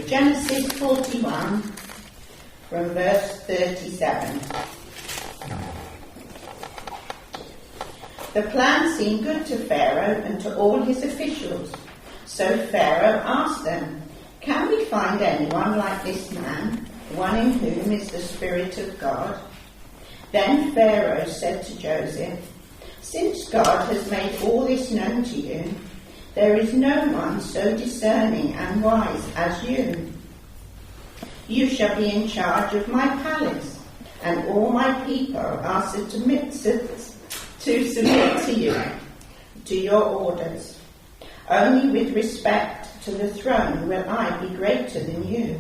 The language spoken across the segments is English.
with Genesis 41 from verse 37. The plan seemed good to Pharaoh and to all his officials. So Pharaoh asked them, "Can we find anyone like this man, one in whom is the Spirit of God?" Then Pharaoh said to Joseph, "Since God has made all this known to you, there is no one so discerning and wise as you. You shall be in charge of my palace, and all my people are to submit to you, to your orders. Only with respect to the throne will I be greater than you."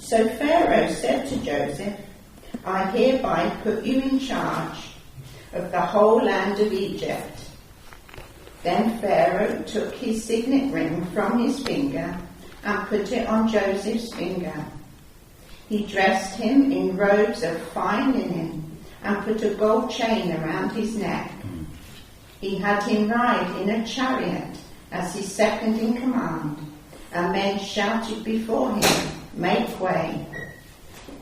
So Pharaoh said to Joseph, "I hereby put you in charge of the whole land of Egypt." Then Pharaoh took his signet ring from his finger and put it on Joseph's finger. He dressed him in robes of fine linen and put a gold chain around his neck. He had him ride in a chariot as his second in command, and men shouted before him, "Make way."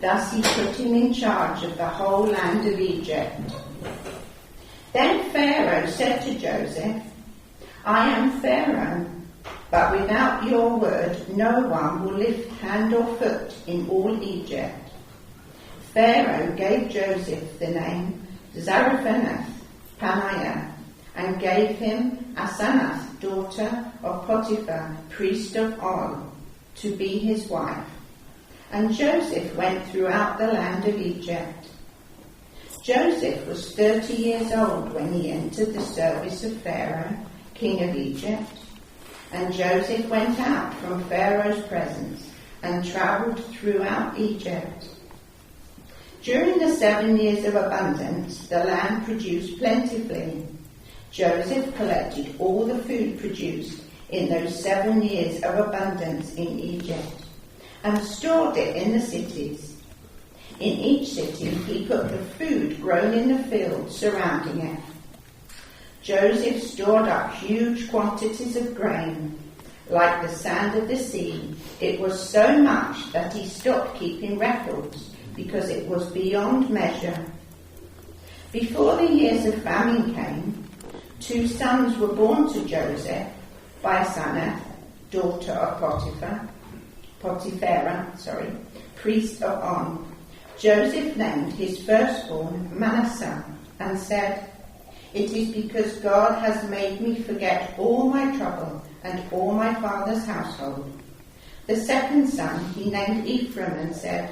Thus he put him in charge of the whole land of Egypt. Then Pharaoh said to Joseph, "I am Pharaoh, but without your word no one will lift hand or foot in all Egypt." Pharaoh gave Joseph the name Zarephath-Paneah, and gave him Asenath, daughter of Potiphar, priest of On, to be his wife. And Joseph went throughout the land of Egypt. Joseph was 30 years old when he entered the service of Pharaoh, king of Egypt. And Joseph went out from Pharaoh's presence and travelled throughout Egypt. During the 7 years of abundance, the land produced plentifully. Joseph collected all the food produced in those 7 years of abundance in Egypt and stored it in the cities. In each city he put the food grown in the field surrounding it. Joseph stored up huge quantities of grain, like the sand of the sea. It was so much that he stopped keeping records, because it was beyond measure. Before the years of famine came, 2 sons were born to Joseph by Asenath, daughter of Potiphar, priest of On. Joseph named his firstborn Manasseh and said, "It is because God has made me forget all my trouble and all my father's household." The second son he named Ephraim and said,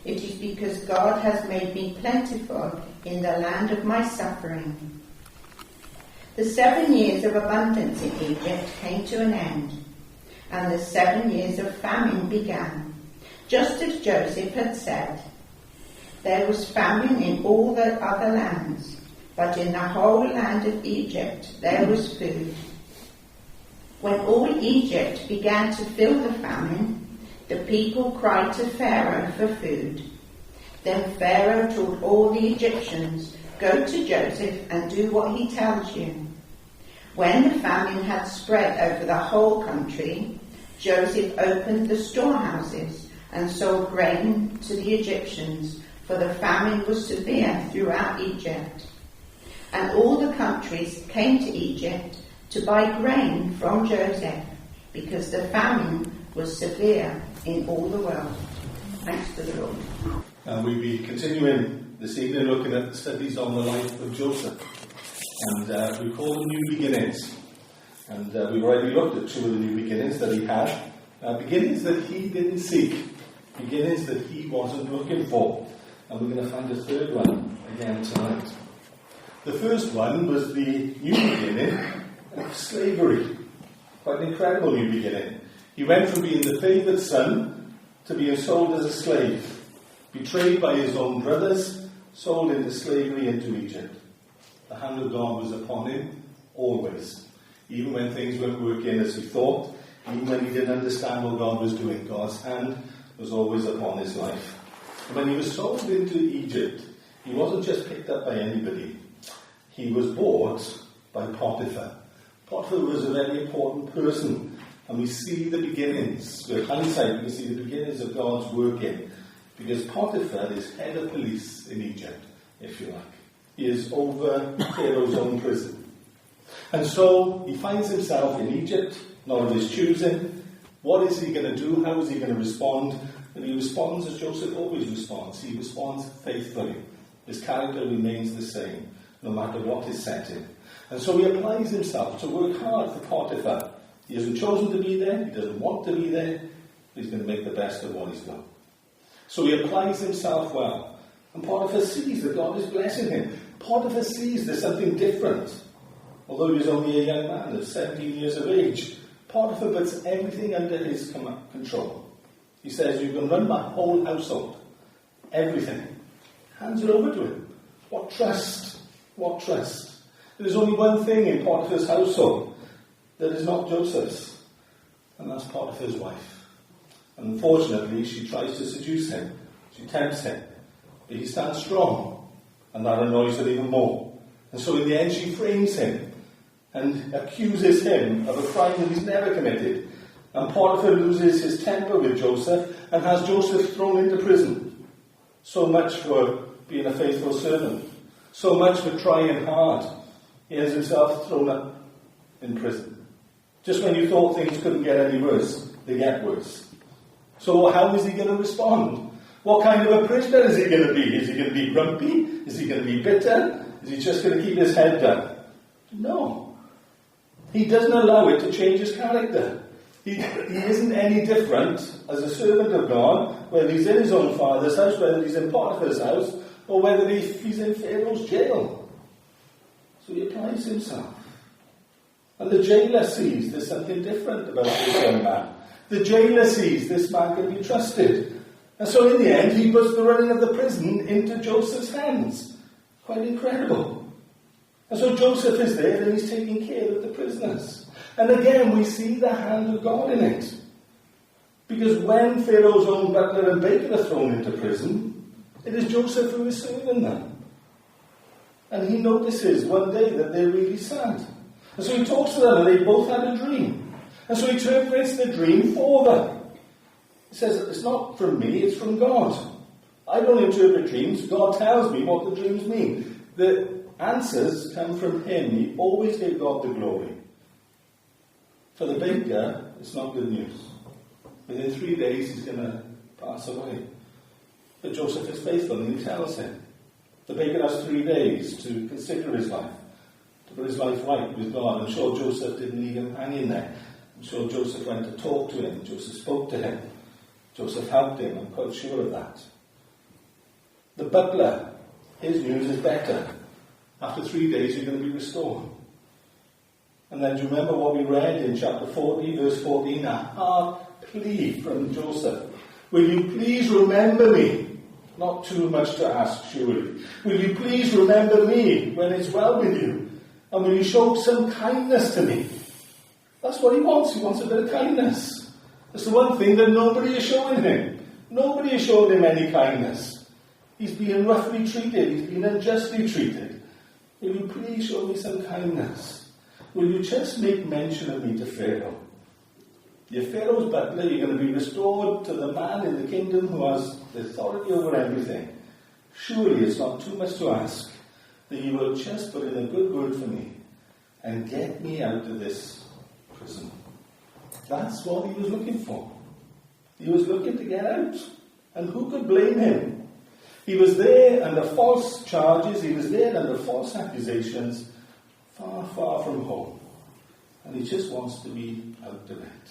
"It is because God has made me plentiful in the land of my suffering." The 7 years of abundance in Egypt came to an end, and the 7 years of famine began, just as Joseph had said. There was famine in all the other lands, but in the whole land of Egypt there was food. When all Egypt began to feel the famine, the people cried to Pharaoh for food. Then Pharaoh told all the Egyptians, "Go to Joseph and do what he tells you." When the famine had spread over the whole country, Joseph opened the storehouses and sold grain to the Egyptians, for the famine was severe throughout Egypt. And all the countries came to Egypt to buy grain from Joseph, because the famine was severe in all the world. Thanks to the Lord. And we'll be continuing this evening looking at the studies on the life of Joseph. And we call them New Beginnings. And we've already looked at 2 of the new beginnings that he had. Beginnings that he didn't seek. Beginnings that he wasn't looking for. And we're going to find a third one again tonight. The first one was the new beginning of slavery. Quite an incredible new beginning. He went from being the favoured son to being sold as a slave, betrayed by his own brothers, sold into slavery into Egypt. The hand of God was upon him always. Even when things weren't working as he thought, even when he didn't understand what God was doing, God's hand was always upon his life. And when he was sold into Egypt, he wasn't just picked up by anybody. He was bought by Potiphar. Potiphar was a very important person And we see the beginnings. With hindsight, we see the beginnings of God's working. Because Potiphar is head of police in Egypt, if you like. He is over Pharaoh's own prison. And so he finds himself in Egypt, not of his choosing. What is he going to do? How is he going to respond? And he responds as Joseph always responds. He responds faithfully. His character remains the same, no matter what is set in. And so he applies himself to work hard for Potiphar. He hasn't chosen to be there. He doesn't want to be there. He's going to make the best of what he's got. So he applies himself well. And Potiphar sees that God is blessing him. Potiphar sees there's something different. Although he was only a young man of 17 years of age, Potiphar puts everything under his control. He says, you can run my whole household. Everything. Hands it over to him. What trust? What trust? There's only one thing in Potiphar's household that is not Joseph's. And that's Potiphar's wife. Unfortunately, she tries to seduce him. She tempts him. But he stands strong. And that annoys her even more. And so in the end, she frames him and accuses him of a crime that he's never committed. And Potiphar loses his temper with Joseph and has Joseph thrown into prison. So much for being a faithful servant. So much for trying hard. He has himself thrown up in prison. Just when you thought things couldn't get any worse, they get worse. So how is he going to respond? What kind of a prisoner is he going to be? Is he going to be grumpy? Is he going to be bitter? Is he just going to keep his head down? No. He doesn't allow it to change his character. He isn't any different as a servant of God, whether he's in his own father's house, whether he's in Potiphar's house, or whether he's in Pharaoh's jail. So he applies himself. And the jailer sees there's something different about this young man. The jailer sees this man can be trusted. And so in the end, he puts the running of the prison into Joseph's hands. Quite incredible. And so Joseph is there and he's taking care of the prisoners. And again, we see the hand of God in it. Because when Pharaoh's own butler and baker are thrown into prison, it is Joseph who is serving them. And he notices one day that they're really sad. And so he talks to them and they both had a dream. And so he interprets the dream for them. He says, it's not from me, it's from God. I don't interpret dreams. God tells me what the dreams mean. The answers come from him. He always gave God the glory. For the baker, it's not good news. Within 3 days, he's going to pass away. But Joseph is faithful, and he tells him. The baker has 3 days to consider his life, to put his life right with God. I'm sure Joseph didn't leave him hanging there. I'm sure Joseph went to talk to him. Joseph spoke to him. Joseph helped him. I'm quite sure of that. The butler, his news is better. After 3 days, you're going to be restored. And then do you remember what we read in chapter 40, verse 14? A hard plea from Joseph. Will you please remember me? Not too much to ask, surely. Will you please remember me when it's well with you? And will you show some kindness to me? That's what he wants. He wants a bit of kindness. That's the one thing that nobody is showing him. Nobody is showing him any kindness. He's being roughly treated. He's being unjustly treated. Will you please show me some kindness? Will you just make mention of me to Pharaoh? You're Pharaoh's butler. You're going to be restored to the man in the kingdom who has the authority over everything. Surely it's not too much to ask that you will just put in a good word for me and get me out of this prison. That's what he was looking for. He was looking to get out. And who could blame him? He was there under false charges. He was there under false accusations. Far, far from home. And he just wants to be out of it.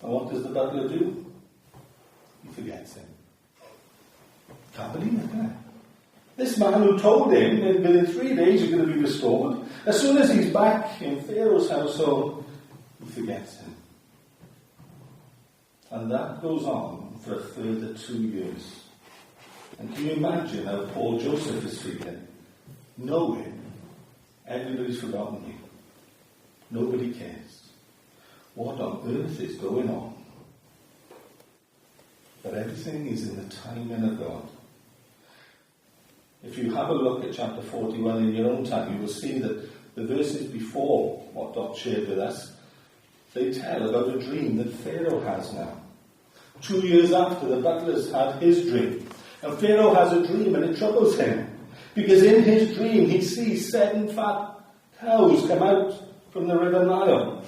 And what does the butler do? He forgets him. Can't believe it, can I? This man who told him that within 3 days you're going to be restored, as soon as he's back in Pharaoh's household, he forgets him. And that goes on for a further 2 years. And can you imagine how poor Joseph is feeling? Knowing everybody's forgotten me. Nobody cares. What on earth is going on? But everything is in the timing of God. If you have a look at chapter 41 in your own time, you will see that the verses before what Doc shared with us, they tell about a dream that Pharaoh has now. 2 years after the butler's had his dream. And Pharaoh has a dream and it troubles him. Because in his dream he sees 7 fat cows come out from the river Nile.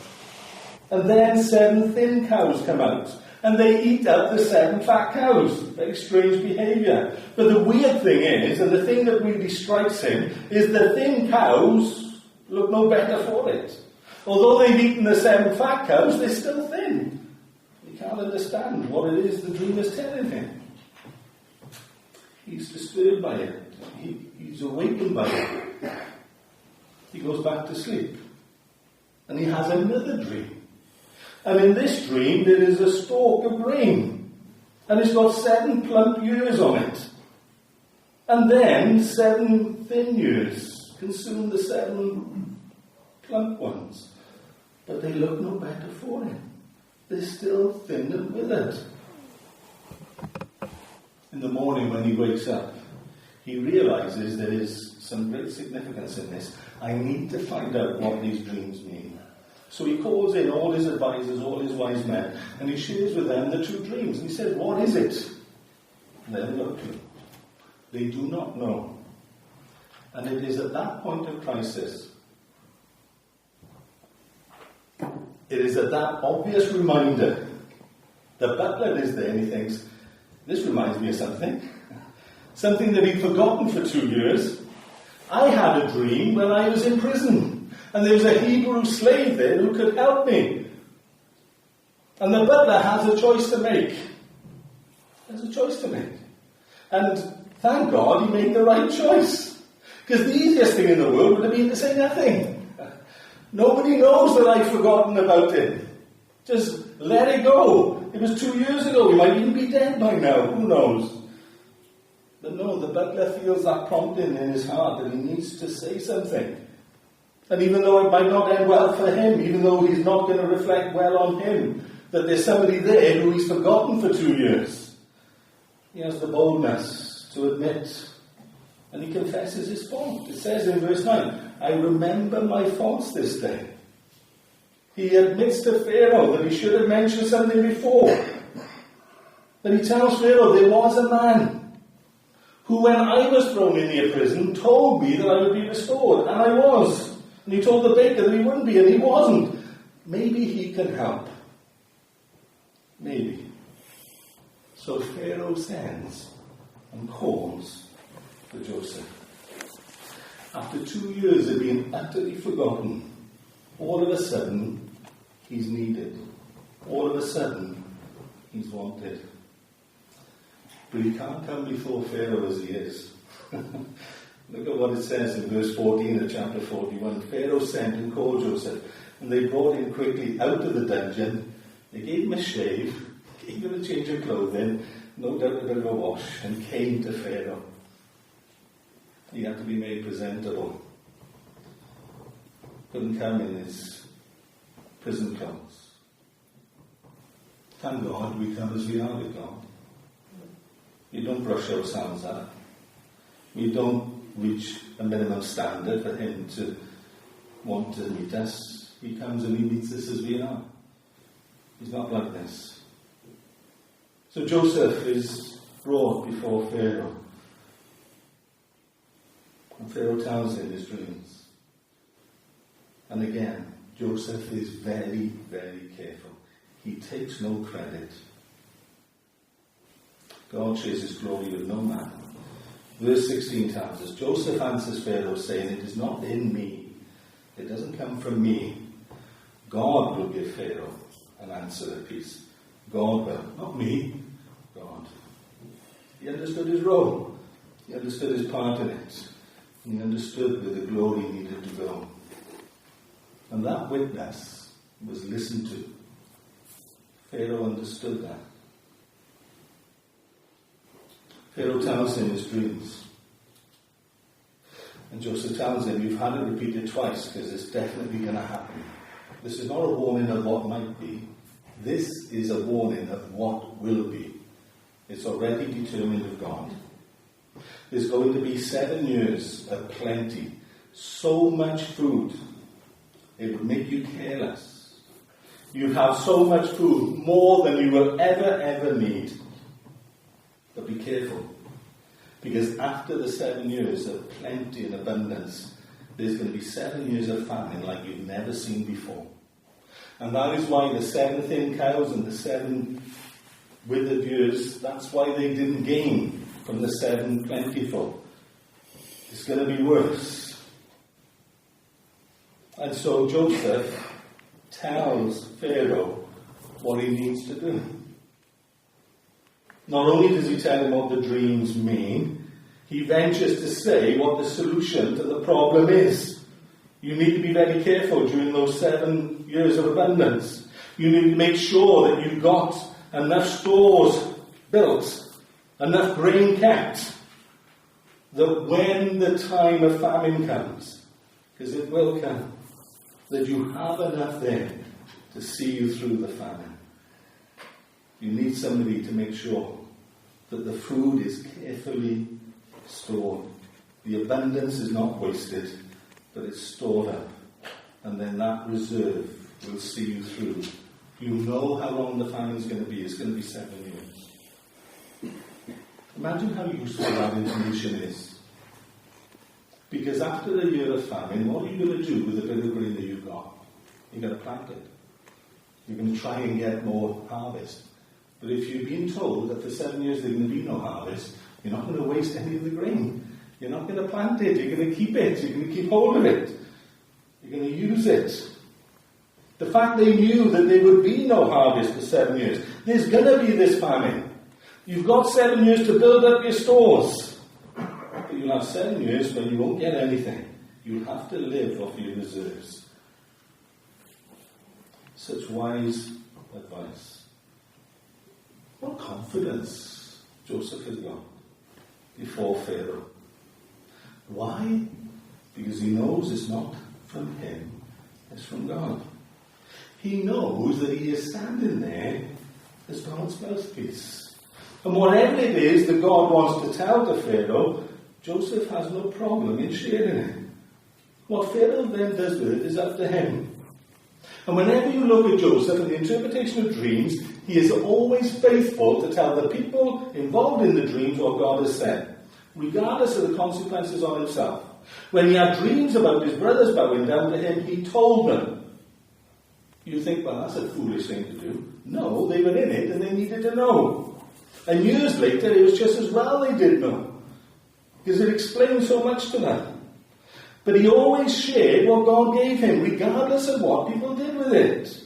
And then 7 thin cows come out. And they eat up the 7 fat cows. Very strange behaviour. But the weird thing is, and the thing that really strikes him, is the thin cows look no better for it. Although they've eaten the 7 fat cows, they're still thin. He can't understand what it is the dream is telling him. He's disturbed by it. He's awakened by it. He goes back to sleep. And he has another dream. And in this dream, there is a stalk of grain. And it's got 7 plump ears on it. And then 7 thin ears consume the 7 plump ones. But they look no better for him. They're still thin and withered. In the morning when he wakes up, he realizes there is some great significance in this. I need to find out what these dreams mean. So he calls in all his advisors, all his wise men, and he shares with them the 2 dreams. And he says, what is it? And they have no clue. They do not know. And it is at that point of crisis, it is at that obvious reminder, the butler is there and he thinks, this reminds me of something. Something that he'd forgotten for 2 years. I had a dream when I was in prison. And there was a Hebrew slave there who could help me. And the butler has a choice to make. There's a choice to make. And thank God he made the right choice. Because the easiest thing in the world would have been to say nothing. Nobody knows that I've forgotten about it. Just let it go. It was 2 years ago. He might even be dead by now. Who knows? But no, the butler feels that prompting in his heart that he needs to say something. And even though it might not end well for him, even though he's not going to reflect well on him, that there's somebody there who he's forgotten for 2 years, he has the boldness to admit. And he confesses his fault. It says in verse 9, I remember my faults this day. He admits to Pharaoh that he should have mentioned something before. Then he tells Pharaoh, there was a man who, when I was thrown in the prison, told me that I would be restored. And I was. And he told the baker that he wouldn't be, and he wasn't. Maybe he can help. Maybe. So Pharaoh sends and calls for Joseph. After 2 years of being utterly forgotten, all of a sudden, he's needed. All of a sudden, he's wanted. But he can't come before Pharaoh as he is. Look at what it says in verse 14 of chapter 41. Pharaoh sent and called Joseph, and they brought him quickly out of the dungeon. They gave him a shave, gave him a change of clothing, no doubt a bit of a wash, and came to Pharaoh. He had to be made presentable. Couldn't come in his prison clothes. Thank God we come as we are with God. We don't brush ourselves up. We don't reach a minimum standard for him to want to meet us. He comes and he meets us as we are. He's not like this. So Joseph is brought before Pharaoh. And Pharaoh tells him his dreams. And again, Joseph is very, very careful. He takes no credit. God shares his glory with no man. Verse 16 tells us, Joseph answers Pharaoh, saying, it is not in me. It doesn't come from me. God will give Pharaoh an answer of peace. God will. Not me. God. He understood his role. He understood his part in it. And he understood where the glory needed to go. And that witness was listened to. Pharaoh understood that. Pharaoh tells him his dreams. And Joseph tells him, you've had it repeated twice because it's definitely going to happen. This is not a warning of what might be. This is a warning of what will be. It's already determined of God. There's going to be 7 years of plenty. So much food. It would make you careless. You have so much food, more than you will ever need. But be careful, because after the 7 years of plenty and abundance, there's going to be 7 years of famine like you've never seen before. And that is why the 7 thin cows and the 7 withered years, that's why they didn't gain from the 7 plentiful. It's going to be worse. And so Joseph tells Pharaoh what he needs to do. Not only does he tell him what the dreams mean, he ventures to say what the solution to the problem is. You need to be very careful during those 7 years of abundance. You need to make sure that you've got enough stores built, enough grain kept, that when the time of famine comes, because it will come, that you have enough there to see you through the famine. You need somebody to make sure that the food is carefully stored. The abundance is not wasted, but it's stored up. And then that reserve will see you through. You know how long the famine is going to be. It's going to be 7 years. Imagine how useful that information is. Because after the year of famine, what are you going to do with the bit of grain that you've got? You're going to plant it. You're going to try and get more harvest. But if you've been told that for 7 years there's going to be no harvest, you're not going to waste any of the grain. You're not going to plant it. You're going to keep it. You're going to keep hold of it. You're going to use it. The fact they knew that there would be no harvest for 7 years. There's going to be this famine. You've got 7 years to build up your stores. But you'll have 7 years when you won't get anything. You have to live off your reserves. Such wise advice. What confidence Joseph has got before Pharaoh. Why? Because he knows it's not from him, it's from God. He knows that he is standing there as God's mouthpiece. And whatever it is that God wants to tell to Pharaoh, Joseph has no problem in sharing it. What Pharaoh then does with it is up to him. And whenever you look at Joseph and the interpretation of dreams, he is always faithful to tell the people involved in the dreams what God has said, regardless of the consequences on himself. When he had dreams about his brothers bowing down to him, he told them. You think, well, that's a foolish thing to do. No, they were in it and they needed to know. And years later, it was just as well they did know, because it explained so much to them. But he always shared what God gave him, regardless of what people did with it.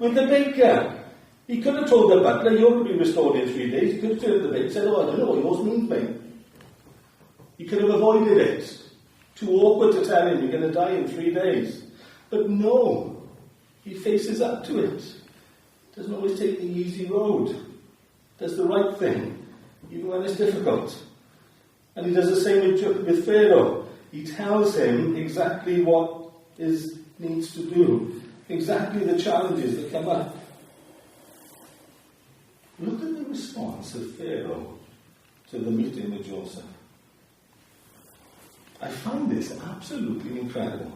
With the baker, he could have told the butler, you're going to be restored in 3 days. He could have turned to the baker and said, oh, I don't know what yours means, mate. He could have avoided it. Too awkward to tell him, you're going to die in 3 days. But no, he faces up to it. Doesn't always take the easy road. Does the right thing, even when it's difficult. And he does the same with Pharaoh. He tells him exactly what needs to do, exactly the challenges that come up. Look at the response of Pharaoh to the meeting with Joseph. I find this absolutely incredible.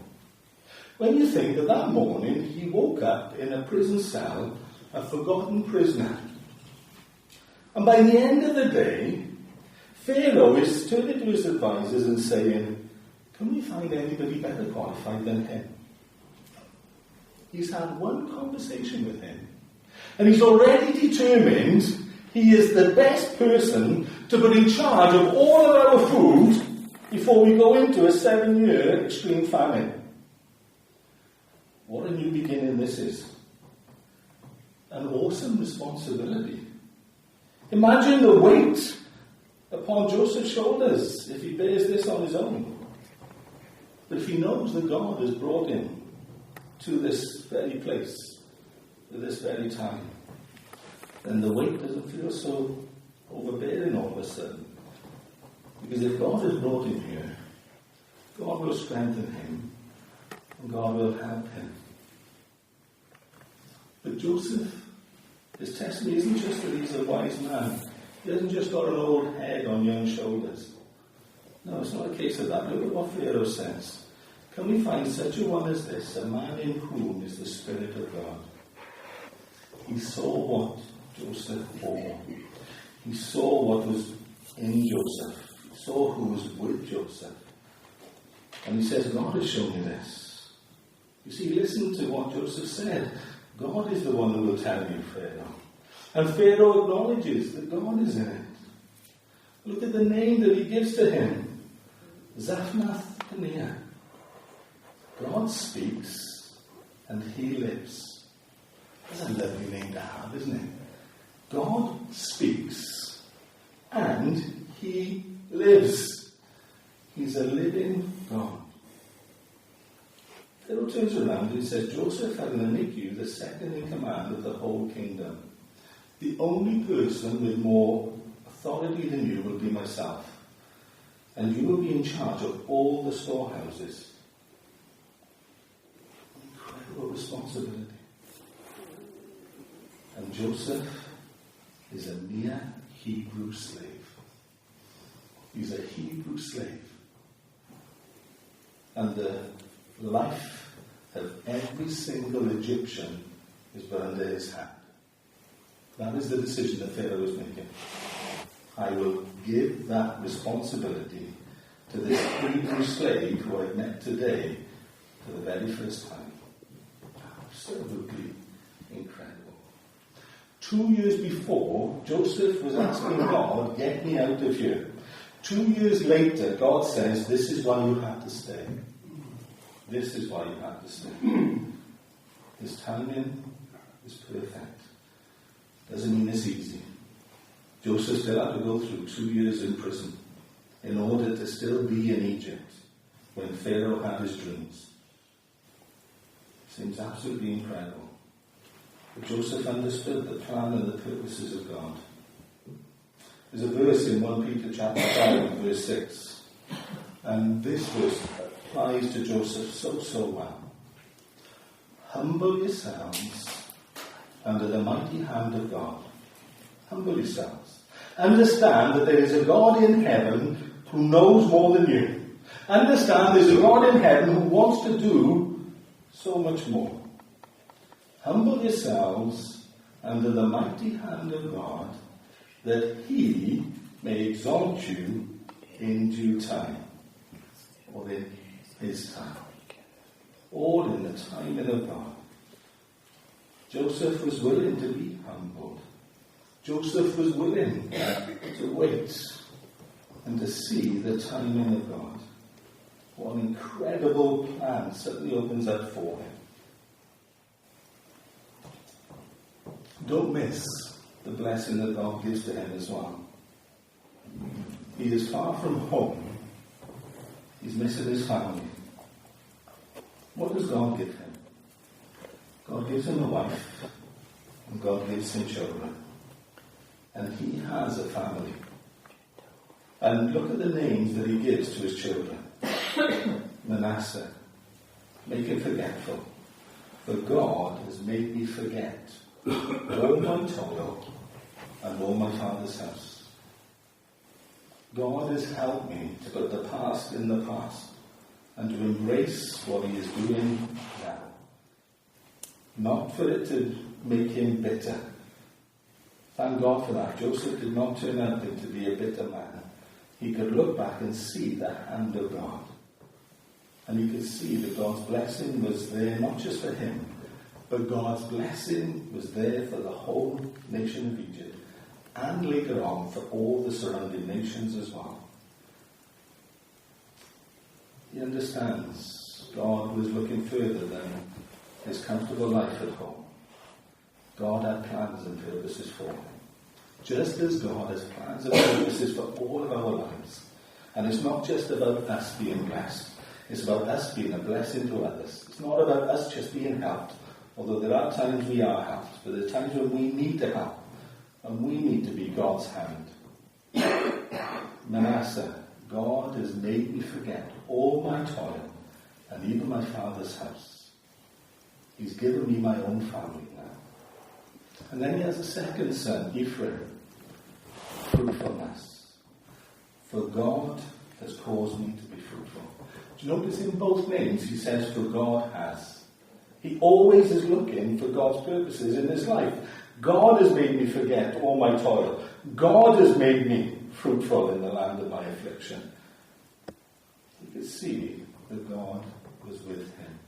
When you think that morning he woke up in a prison cell, a forgotten prisoner. And by the end of the day, Pharaoh is turning to his advisors and saying, can we find anybody better qualified than him? He's had one conversation with him. And he's already determined he is the best person to put in charge of all of our food before we go into a 7-year extreme famine. What a new beginning this is. An awesome responsibility. Imagine the weight upon Joseph's shoulders if he bears this on his own. But if he knows that God has brought him to this very place, at this very time, then the weight doesn't feel so overbearing all of a sudden. Because if God has brought him here, God will strengthen him and God will help him. But Joseph, his testimony isn't just that he's a wise man. He hasn't just got an old head on young shoulders. No, it's not a case of that. Look at what Pharaoh says. Can we find such a one as this, a man in whom is the Spirit of God? He saw what Joseph bore. He saw what was in Joseph. He saw who was with Joseph. And he says, God has shown me this. You see, listen to what Joseph said. God is the one who will tell you, Pharaoh. And Pharaoh acknowledges that God is in it. Look at the name that he gives to him. Zaphnath-Paneah. God speaks and he lives. That's a lovely name to have, isn't it? God speaks and he lives. He's a living God. Pharaoh turns around and says, Joseph, I'm going to make you the second in command of the whole kingdom. The only person with more authority than you will be myself. And you will be in charge of all the storehouses. Incredible responsibility. And Joseph is a mere Hebrew slave. He's a Hebrew slave. And the life of every single Egyptian is put under his hand. That is the decision that Pharaoh is making. I will give that responsibility to this Hebrew slave who I met today for the very first time. Absolutely incredible. 2 years before, Joseph was asking God, get me out of here. 2 years later, God says, this is why you have to stay. This is why you have to stay. His timing is perfect. Doesn't mean it's easy. Joseph still had to go through 2 years in prison in order to still be in Egypt when Pharaoh had his dreams. Seems absolutely incredible. But Joseph understood the plan and the purposes of God. There's a verse in 1 Peter chapter 5, verse 6. And this verse applies to Joseph so well. Humble yourselves under the mighty hand of God. Humble yourselves. Understand that there is a God in heaven who knows more than you. Understand there's a God in heaven who wants to do so much more. Humble yourselves under the mighty hand of God, that he may exalt you in due time, or in his time, all in the timing of God. Joseph was willing to be humbled. Joseph was willing to wait and to see the timing of God. What an incredible plan suddenly opens up for him. Don't miss the blessing that God gives to him as well. He is far from home. He's missing his family. What does God give him? God gives him a wife, and God gives him children. And he has a family. And look at the names that he gives to his children. Manasseh, make him forgetful. For God has made me forget all my toil and all my father's house. God has helped me to put the past in the past and to embrace what he is doing now. Not for it to make him bitter. Thank God for that. Joseph did not turn out to be a bitter man. He could look back and see the hand of God. And he could see that God's blessing was there not just for him, but God's blessing was there for the whole nation of Egypt, and later on for all the surrounding nations as well. He understands God was looking further than his comfortable life at home. God had plans and purposes for him. Just as God has plans and purposes for all of our lives. And it's not just about us being blessed. It's about us being a blessing to others. It's not about us just being helped. Although there are times we are helped. But there are times when we need to help. And we need to be God's hand. Manasseh, God has made me forget all my toil and even my father's house. He's given me my own family now. And then he has a second son, Ephraim. Fruitfulness. For God has caused me to be fruitful. Do you notice in both names he says, for God has. He always is looking for God's purposes in his life. God has made me forget all my toil. God has made me fruitful in the land of my affliction. He could see that God was with him.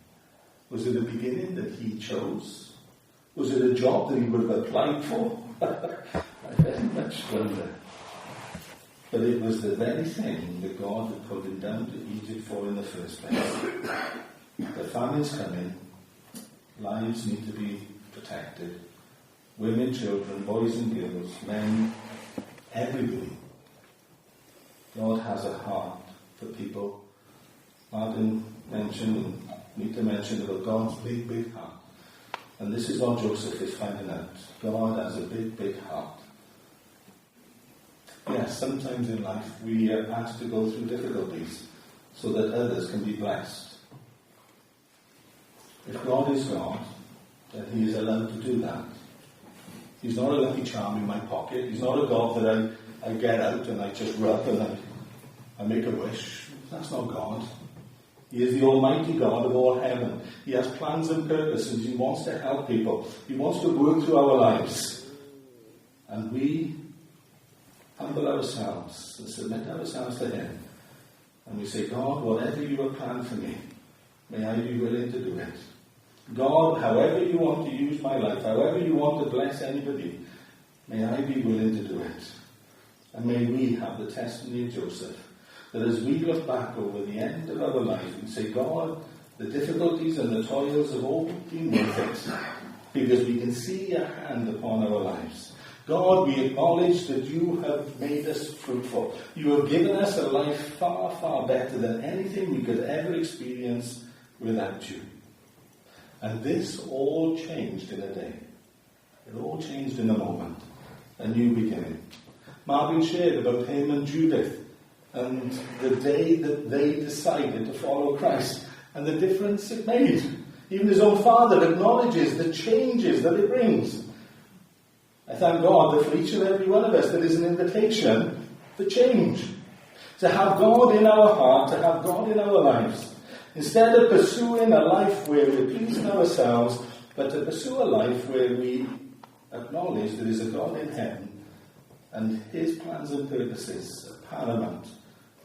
Was it a beginning that he chose? Was it a job that he would have applied for? I very much wonder. But it was the very thing that God had put him down to Egypt for in the first place. The famine's coming. Lives need to be protected. Women, children, boys and girls, men, everybody. God has a heart for people. Martin mentioned, and need to mention about God's big, big heart. And this is what Joseph is finding out. God has a big, big heart. Yes, sometimes in life we are asked to go through difficulties so that others can be blessed. If God is God, then he is allowed to do that. He's not a lucky charm in my pocket. He's not a God that I get out and I just rub and I make a wish. That's not God. He is the Almighty God of all heaven. He has plans and purposes. He wants to help people. He wants to work through our lives. And we humble ourselves and submit ourselves to him. And we say, God, whatever you have planned for me, may I be willing to do it. God, however you want to use my life, however you want to bless anybody, may I be willing to do it. And may we have the testimony of Joseph, that as we look back over the end of our life and say, God, the difficulties and the toils have all been worth it, because we can see your hand upon our lives. God, we acknowledge that you have made us fruitful. You have given us a life far, far better than anything we could ever experience without you. And this all changed in a day. It all changed in a moment. A new beginning. Marvin shared about him and Judith and the day that they decided to follow Christ and the difference it made. Even his own father acknowledges the changes that it brings. I thank God that for each and every one of us there is an invitation for change. To have God in our heart, to have God in our lives. Instead of pursuing a life where we're pleasing ourselves, but to pursue a life where we acknowledge there is a God in heaven and his plans and purposes are paramount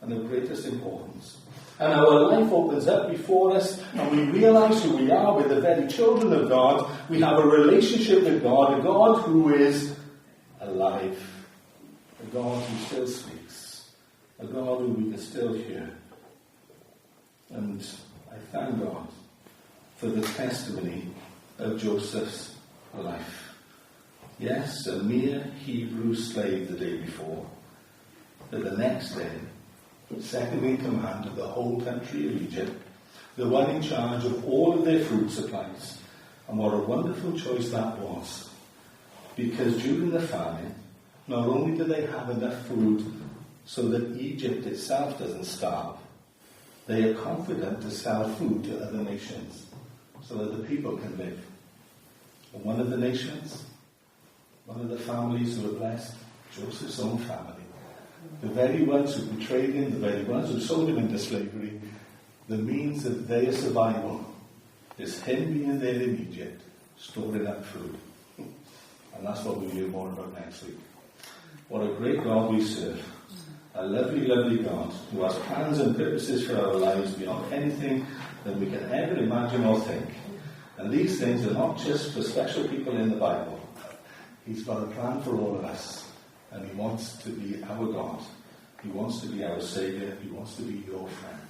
and of greatest importance. And our life opens up before us and we realize who we are. We're the very children of God. We have a relationship with God, a God who is alive, a God who still speaks, a God who we can still hear. And I thank God for the testimony of Joseph's life. Yes, a mere Hebrew slave the day before, but the next day, second in command of the whole country of Egypt, the one in charge of all of their food supplies. And what a wonderful choice that was. Because during the famine, not only do they have enough food so that Egypt itself doesn't starve, they are confident to sell food to other nations so that the people can live. And one of the nations, one of the families who were blessed, Joseph's own family, the very ones who betrayed him, the very ones who sold him into slavery, the means of their survival is him being there in Egypt, storing up food. And that's what we'll hear more about next week. What a great God we serve. A lovely, lovely God who has plans and purposes for our lives beyond anything that we can ever imagine or think. And these things are not just for special people in the Bible. He's got a plan for all of us. And he wants to be our God. He wants to be our Saviour. He wants to be your friend.